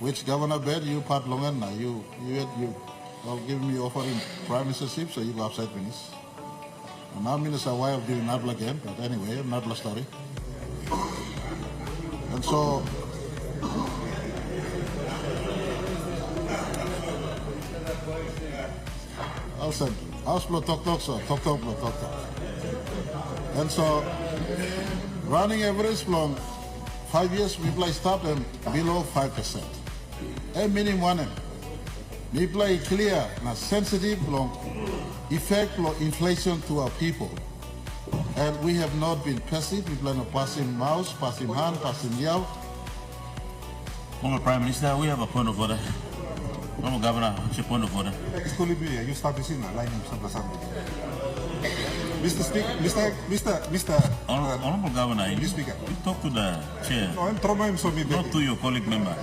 which governor bed you part longer now. You all give me offering prime ministership, so you go upside minister. And now minister why of doing Nabla again, but anyway, Nabla story. And so House blow talk. And so running average from 5 years we play stop and below 5%. And meaning one we play clear and sensitive long effect of inflation to our people. And we have not been passive, we plan on passing mouse, passing hand, passing yell. Honourable Prime Minister, we have a point of order. Honourable Governor, what's your point of order? You start this in a line of Mr. Speaker, Mr. Honourable Governor, you Speaker. talk to the chair, No, I'm trying to not to your colleague member.